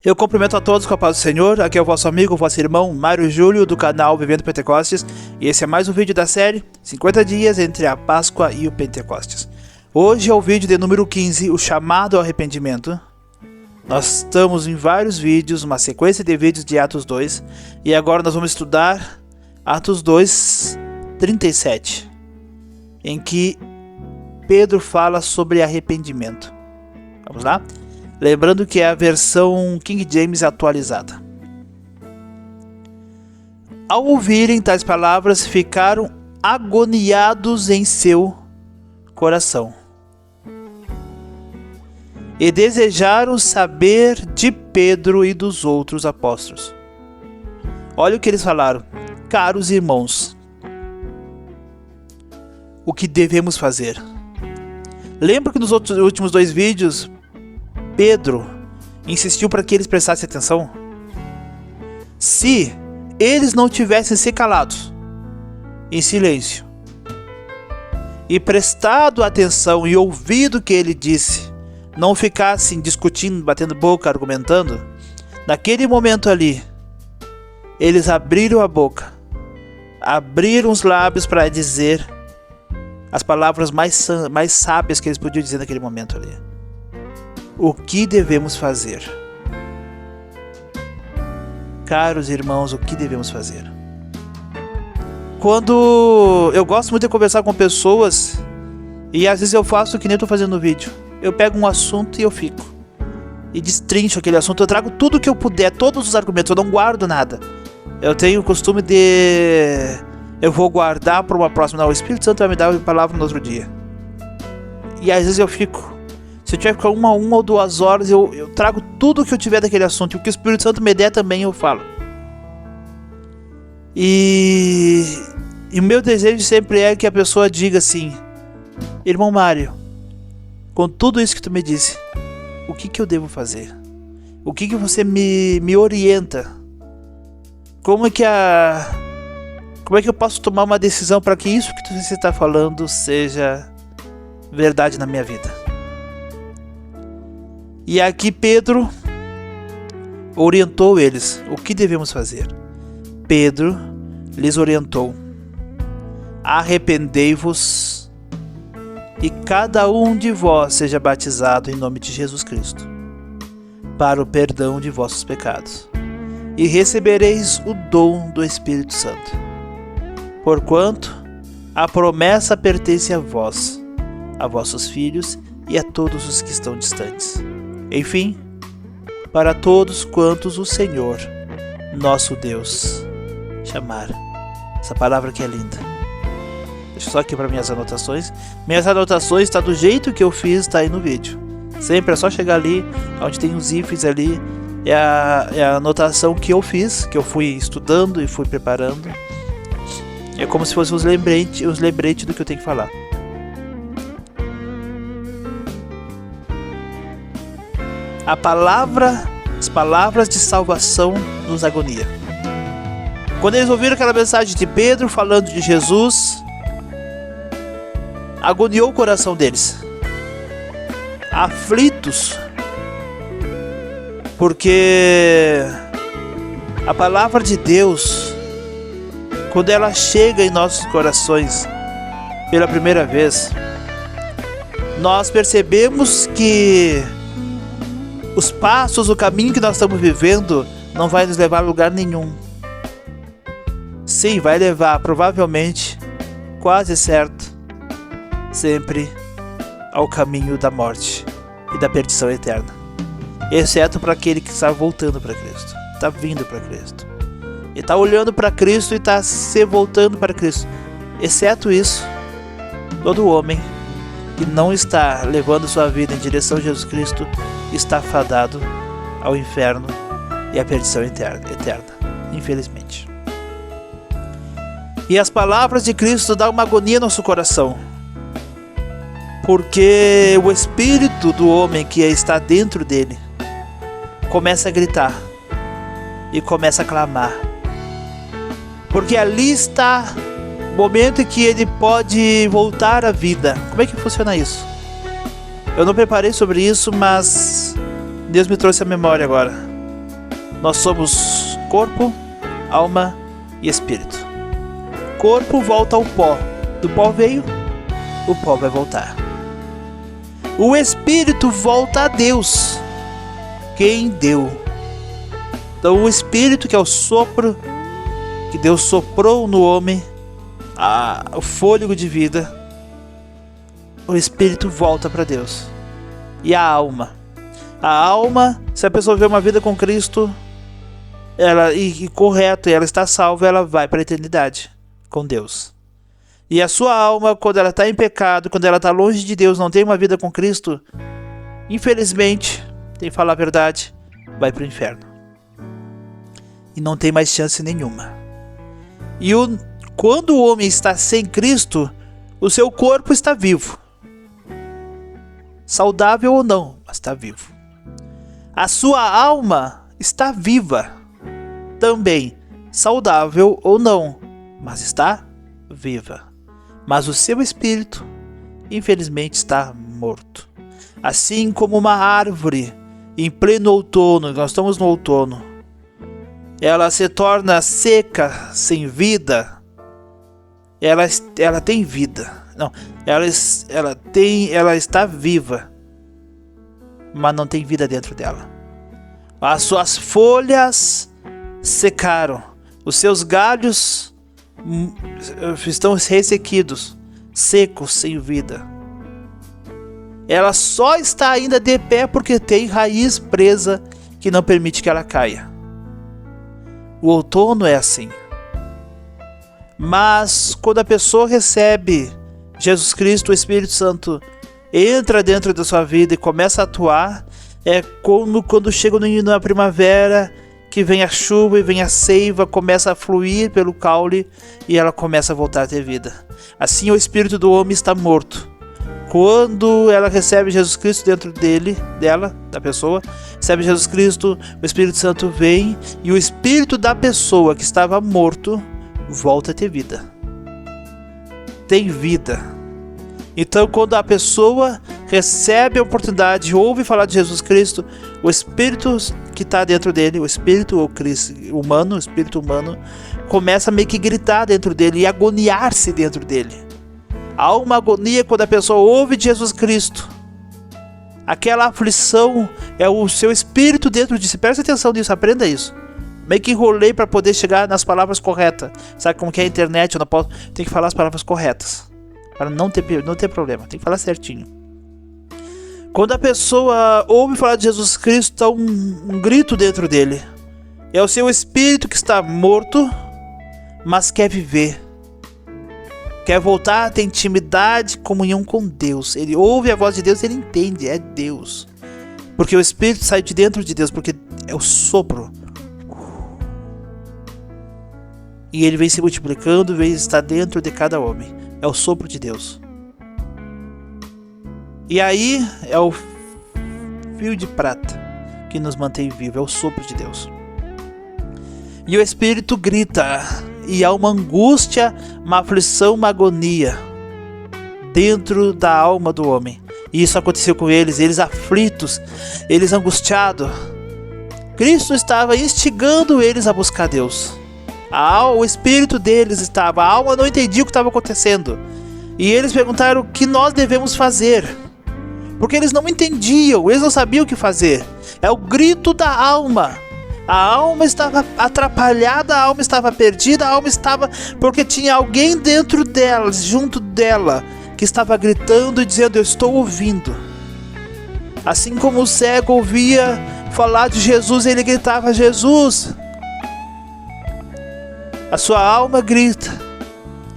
Eu cumprimento a todos com a paz do Senhor. Aqui é o vosso amigo, o vosso irmão Mário Júlio, do canal Vivendo Pentecostes, e esse é mais um vídeo da série 50 dias entre a Páscoa e o Pentecostes. Hoje é o vídeo de número 15, o chamado ao arrependimento. Nós estamos em vários vídeos, uma sequência de vídeos de Atos 2, e agora nós vamos estudar Atos 2, 37, em que Pedro fala sobre arrependimento. Vamos lá? Lembrando que é a versão King James atualizada. Ao ouvirem tais palavras, ficaram agoniados em seu coração e desejaram saber de Pedro e dos outros apóstolos. Olha o que eles falaram: caros irmãos, o que devemos fazer? Lembra que nos últimos dois vídeos Pedro insistiu para que eles prestassem atenção? Se eles não tivessem se calados, em silêncio, e prestado atenção e ouvido o que ele disse, não ficassem discutindo, batendo boca, argumentando, naquele momento ali, eles abriram a boca, abriram os lábios para dizer as palavras mais sábias que eles podiam dizer naquele momento ali. O que devemos fazer? Caros irmãos, o que devemos fazer? Quando eu gosto muito de conversar com pessoas, e às vezes eu faço o que nem estou fazendo no vídeo. Eu pego um assunto e eu fico e destrincho aquele assunto. Eu trago tudo que eu puder, todos os argumentos, eu não guardo nada. Eu tenho o costume de... eu vou guardar para uma próxima. Não, o Espírito Santo vai me dar a palavra no outro dia. E às vezes eu fico... se eu tiver que ficar uma ou 2 horas, eu trago tudo que eu tiver daquele assunto. E o que o Espírito Santo me der também eu falo. E o meu desejo sempre é que a pessoa diga assim: irmão Mário, com tudo isso que tu me disse, o que eu devo fazer? O que você me orienta? Como é que eu posso tomar uma decisão para que isso que você está falando seja verdade na minha vida? E aqui Pedro orientou eles. O que devemos fazer? Pedro lhes orientou: arrependei-vos e cada um de vós seja batizado em nome de Jesus Cristo para o perdão de vossos pecados, e recebereis o dom do Espírito Santo, porquanto a promessa pertence a vós, a vossos filhos e a todos os que estão distantes, enfim, para todos quantos o Senhor, nosso Deus, chamar. Essa palavra que é linda. Deixa só aqui para minhas anotações. Minhas anotações está do jeito que eu fiz, está aí no vídeo. Sempre é só chegar ali, onde tem os ifs ali. É a anotação que eu fiz, que eu fui estudando e fui preparando. É como se fosse os lembretes do que eu tenho que falar. As palavras de salvação nos agonia. Quando eles ouviram aquela mensagem de Pedro falando de Jesus, agoniou o coração deles, aflitos, porque a palavra de Deus, quando ela chega em nossos corações pela primeira vez, nós percebemos que os passos, o caminho que nós estamos vivendo não vai nos levar a lugar nenhum. Sim, vai levar, provavelmente, quase certo, sempre ao caminho da morte e da perdição eterna. Exceto para aquele que está voltando para Cristo, está vindo para Cristo. E está olhando para Cristo e está se voltando para Cristo. Exceto isso, todo homem que não está levando sua vida em direção a Jesus Cristo está fadado ao inferno e à perdição eterna, infelizmente. E as palavras de Cristo dão uma agonia no nosso coração, porque o espírito do homem que está dentro dele começa a gritar e começa a clamar, porque ali está o momento em que ele pode voltar à vida. Como é que funciona isso? Eu não preparei sobre isso, mas Deus me trouxe a memória agora. Nós somos corpo, alma e espírito. Corpo volta ao pó. Do pó veio, o pó vai voltar. O espírito volta a Deus, quem deu. Então o espírito, que é o sopro que Deus soprou no homem, o fôlego de vida, o espírito volta para Deus. E a alma, se a pessoa vê uma vida com Cristo, correto, e ela está salva, ela vai para a eternidade com Deus. E a sua alma, quando ela está em pecado, quando ela está longe de Deus, não tem uma vida com Cristo, infelizmente, tem que falar a verdade, vai para o inferno. E não tem mais chance nenhuma. E quando o homem está sem Cristo, o seu corpo está vivo. Saudável ou não, mas está vivo. A sua alma está viva. Também, saudável ou não, mas está viva. Mas o seu espírito, infelizmente, está morto. Assim como uma árvore em pleno outono, nós estamos no outono, ela se torna seca, sem vida. Ela tem vida. Não, ela está viva, mas não tem vida dentro dela. As suas folhas secaram, os seus galhos estão ressequidos, secos, sem vida. Ela só está ainda de pé porque tem raiz presa que não permite que ela caia. O outono é assim. Mas quando a pessoa recebe Jesus Cristo, o Espírito Santo entra dentro da sua vida e começa a atuar, é como quando chega na primavera, que vem a chuva e vem a seiva, começa a fluir pelo caule e ela começa a voltar a ter vida. Assim o espírito do homem está morto. Quando ela recebe Jesus Cristo dentro da pessoa, recebe Jesus Cristo, o Espírito Santo vem e o espírito da pessoa que estava morto volta a ter vida. Tem vida. Então, quando a pessoa recebe a oportunidade, ouve falar de Jesus Cristo, o espírito que está dentro dele, o espírito humano, começa a meio que gritar dentro dele e agoniar-se dentro dele. Há uma agonia quando a pessoa ouve de Jesus Cristo. Aquela aflição é o seu espírito dentro de si. Presta atenção nisso, aprenda isso. Meio que enrolei para poder chegar nas palavras corretas. Sabe como que é a internet? Eu não posso, tem que falar as palavras corretas para não ter problema. Tem que falar certinho. Quando a pessoa ouve falar de Jesus Cristo, há um grito dentro dele. É o seu espírito que está morto, mas quer viver. Quer voltar a ter intimidade, comunhão com Deus. Ele ouve a voz de Deus, ele entende, é Deus. Porque o Espírito sai de dentro de Deus, porque é o sopro. E ele vem se multiplicando, vem estar dentro de cada homem. É o sopro de Deus. E aí é o fio de prata que nos mantém vivos, é o sopro de Deus. E o Espírito grita, e há uma angústia, uma aflição, uma agonia dentro da alma do homem. E isso aconteceu com eles aflitos, eles angustiados. Cristo estava instigando eles a buscar Deus. O espírito deles estava, a alma não entendia o que estava acontecendo. E eles perguntaram o que nós devemos fazer. Porque eles não entendiam, eles não sabiam o que fazer. É o grito da alma. A alma estava atrapalhada, a alma estava perdida, a alma estava... Porque tinha alguém dentro dela, junto dela, que estava gritando e dizendo, eu estou ouvindo. Assim como o cego ouvia falar de Jesus, ele gritava, Jesus. A sua alma grita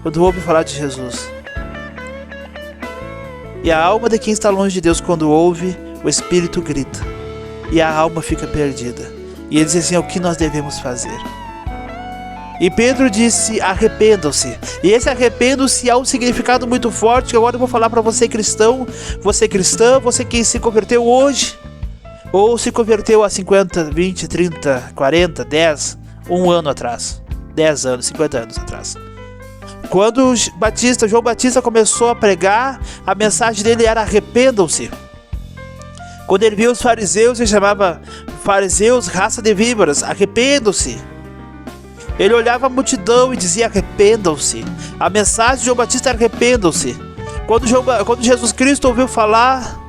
quando ouve falar de Jesus. E a alma de quem está longe de Deus, quando ouve, o Espírito grita. E a alma fica perdida. E ele diz assim, o que nós devemos fazer? E Pedro disse, arrependam-se. E esse arrependam-se há um significado muito forte, que agora eu vou falar para você cristão, você cristã, você que se converteu hoje, ou se converteu há 50, 20, 30, 40, 10, um ano atrás. 10 anos, 50 anos atrás. Quando João Batista começou a pregar, a mensagem dele era arrependam-se. Quando ele viu os fariseus, ele chamava fariseus, raça de víboras, arrependam-se. Ele olhava a multidão e dizia: arrependam-se. A mensagem de João Batista era: arrependam-se. Quando Jesus Cristo ouviu falar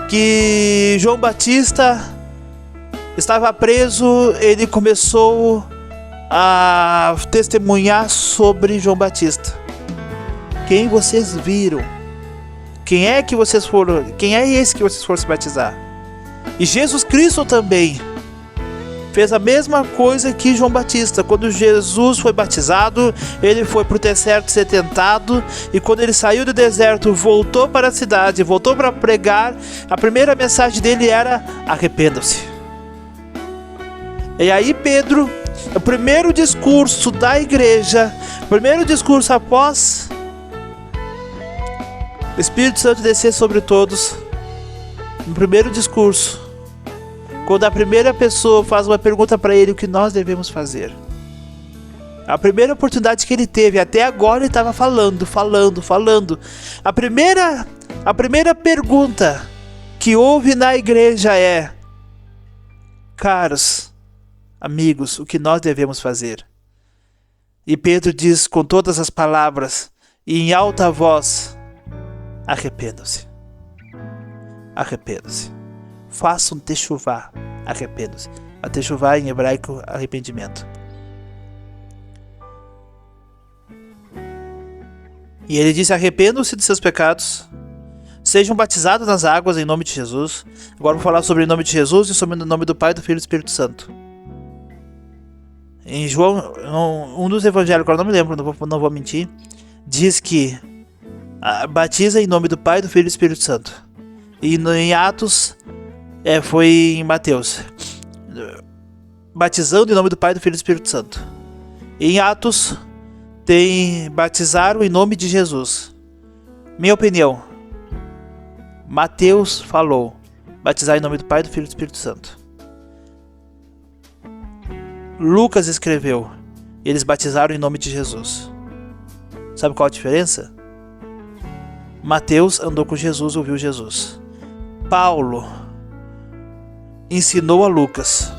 que João Batista estava preso, ele começou a testemunhar sobre João Batista. Quem vocês viram? Quem é que vocês foram? Quem é esse que vocês foram se batizar? E Jesus Cristo também fez a mesma coisa que João Batista. Quando Jesus foi batizado, ele foi para o deserto ser tentado, e quando ele saiu do deserto, voltou para a cidade, voltou para pregar. A primeira mensagem dele era: arrependam-se. E aí Pedro, o primeiro discurso da igreja, o primeiro discurso após o Espírito Santo descer sobre todos, no primeiro discurso, quando a primeira pessoa faz uma pergunta para ele: o que nós devemos fazer? A primeira oportunidade que ele teve, até agora ele estava falando. A primeira pergunta que houve na igreja é: caros amigos, o que nós devemos fazer? E Pedro diz com todas as palavras e em alta voz: arrependam-se. Arrependam-se. Façam techuvá, arrependam-se. A techuvá em hebraico, arrependimento. E ele disse: arrependam-se de seus pecados, sejam batizados nas águas em nome de Jesus. Agora vou falar sobre o nome de Jesus e sobre o nome do Pai, do Filho e do Espírito Santo. Em João, um dos evangelhos, agora não me lembro, não vou mentir, diz que batiza em nome do Pai, do Filho e do Espírito Santo. E em Atos, foi em Mateus, batizando em nome do Pai, do Filho e do Espírito Santo. E em Atos tem batizaram em nome de Jesus. Minha opinião, Mateus falou batizar em nome do Pai, do Filho e do Espírito Santo. Lucas escreveu: eles batizaram em nome de Jesus. Sabe qual a diferença? Mateus andou com Jesus, ouviu Jesus. Paulo ensinou a Lucas.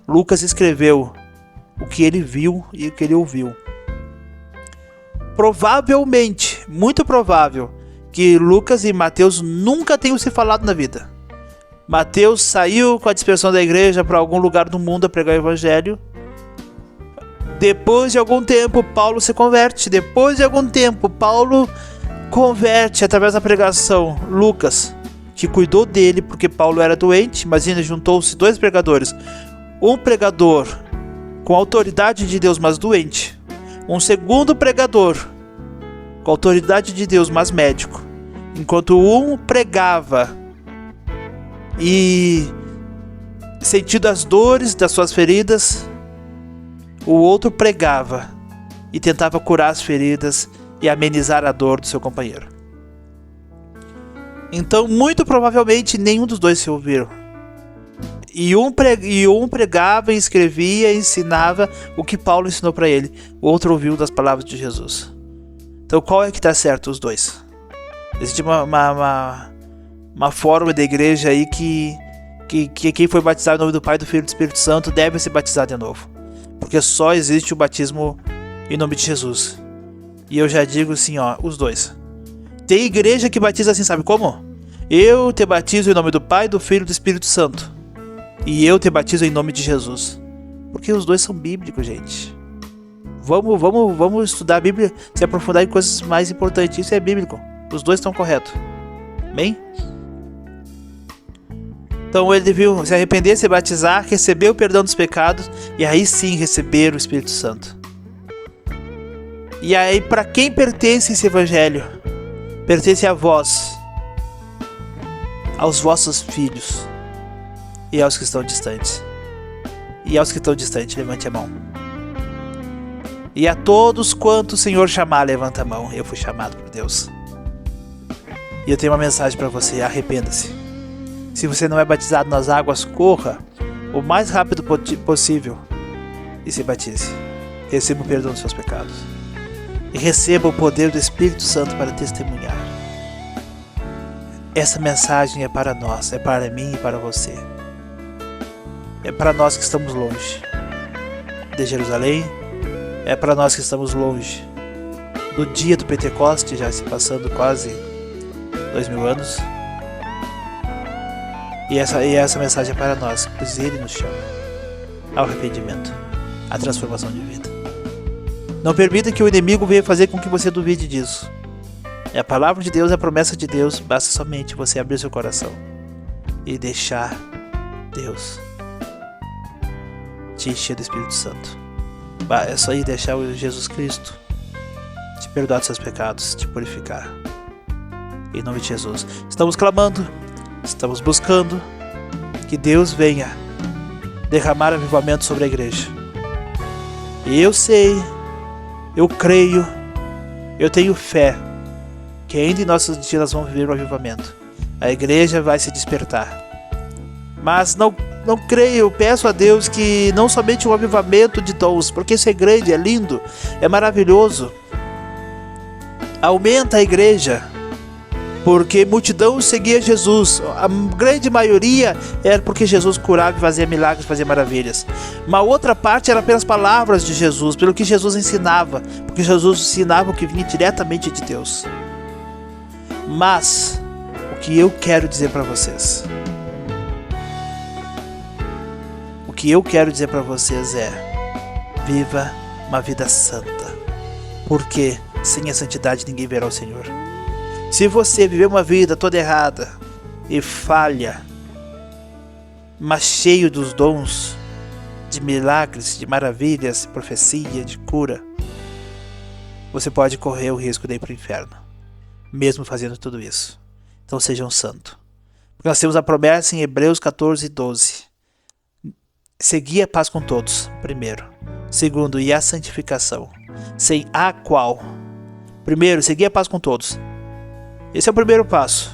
Lucas escreveu o que ele viu e o que ele ouviu. Provavelmente, muito provável, que Lucas e Mateus nunca tenham se falado na vida. Mateus saiu com a dispersão da igreja para algum lugar do mundo a pregar o evangelho. Depois de algum tempo, Paulo se converte. Depois de algum tempo, Paulo converte através da pregação Lucas, que cuidou dele porque Paulo era doente. Imagina, juntou-se dois pregadores. Um pregador com autoridade de Deus, mas doente. Um segundo pregador com autoridade de Deus, mas médico. Enquanto um pregava e sentindo as dores das suas feridas, o outro pregava e tentava curar as feridas e amenizar a dor do seu companheiro. Então, muito provavelmente, nenhum dos dois se ouviram. E um pregava, escrevia, ensinava o que Paulo ensinou para ele. O outro ouviu das palavras de Jesus. Então, qual é que está certo? Os dois. Existe uma forma da igreja aí que quem foi batizado em nome do Pai, do Filho e do Espírito Santo deve se batizar de novo. Porque só existe o batismo em nome de Jesus. E eu já digo assim, os dois. Tem igreja que batiza assim, sabe como? Eu te batizo em nome do Pai, do Filho e do Espírito Santo. E eu te batizo em nome de Jesus. Porque os dois são bíblicos, gente. Vamos estudar a Bíblia, se aprofundar em coisas mais importantes. Isso é bíblico. Os dois estão corretos. Amém? Então ele devia se arrepender, se batizar, receber o perdão dos pecados e aí sim receber o Espírito Santo. E aí, para quem pertence esse evangelho? Pertence a vós, aos vossos filhos e aos que estão distantes. E aos que estão distantes, levante a mão. E a todos quanto o Senhor chamar, levanta a mão. Eu fui chamado por Deus. E eu tenho uma mensagem para você: arrependa-se. Se você não é batizado nas águas, corra o mais rápido possível e se batize. Receba o perdão dos seus pecados. E receba o poder do Espírito Santo para testemunhar. Essa mensagem é para nós, é para mim e para você. É para nós que estamos longe de Jerusalém, é para nós que estamos longe do dia do Pentecoste, já se passando quase 2000 anos. E essa mensagem é para nós, pois Ele nos chama ao arrependimento, à transformação de vida. Não permita que o inimigo venha fazer com que você duvide disso. É a palavra de Deus, é a promessa de Deus, basta somente você abrir seu coração e deixar Deus te encher do Espírito Santo. É só ir deixar o Jesus Cristo te perdoar dos seus pecados, te purificar. Em nome de Jesus. Estamos clamando, estamos buscando que Deus venha derramar avivamento sobre a igreja. E eu sei, eu creio, eu tenho fé que ainda em nossos dias nós vamos viver um avivamento. A igreja vai se despertar. Mas não creio, eu peço a Deus que não somente um avivamento de dons, porque isso é grande, é lindo, é maravilhoso. Aumenta a igreja, porque multidão seguia Jesus. A grande maioria era porque Jesus curava e fazia milagres, fazia maravilhas. Uma outra parte era pelas palavras de Jesus, pelo que Jesus ensinava, porque Jesus ensinava o que vinha diretamente de Deus. Mas o que eu quero dizer para vocês, é: viva uma vida santa, porque sem a santidade ninguém verá o Senhor. Se você viver uma vida toda errada e falha, mas cheio dos dons, de milagres, de maravilhas, de profecia, de cura, você pode correr o risco de ir para o inferno, mesmo fazendo tudo isso. Então seja um santo. Porque nós temos a promessa em Hebreus 14:12. Segui a paz com todos, primeiro. Segundo, e a santificação, sem a qual... Primeiro, seguir a paz com todos. Esse é o primeiro passo.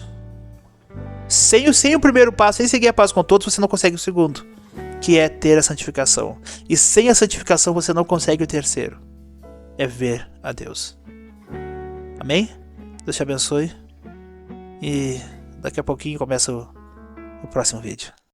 Sem o primeiro passo, sem seguir a paz com todos, você não consegue o segundo, que é ter a santificação. E sem a santificação você não consegue o terceiro, é ver a Deus. Amém? Deus te abençoe. E daqui a pouquinho começa o próximo vídeo.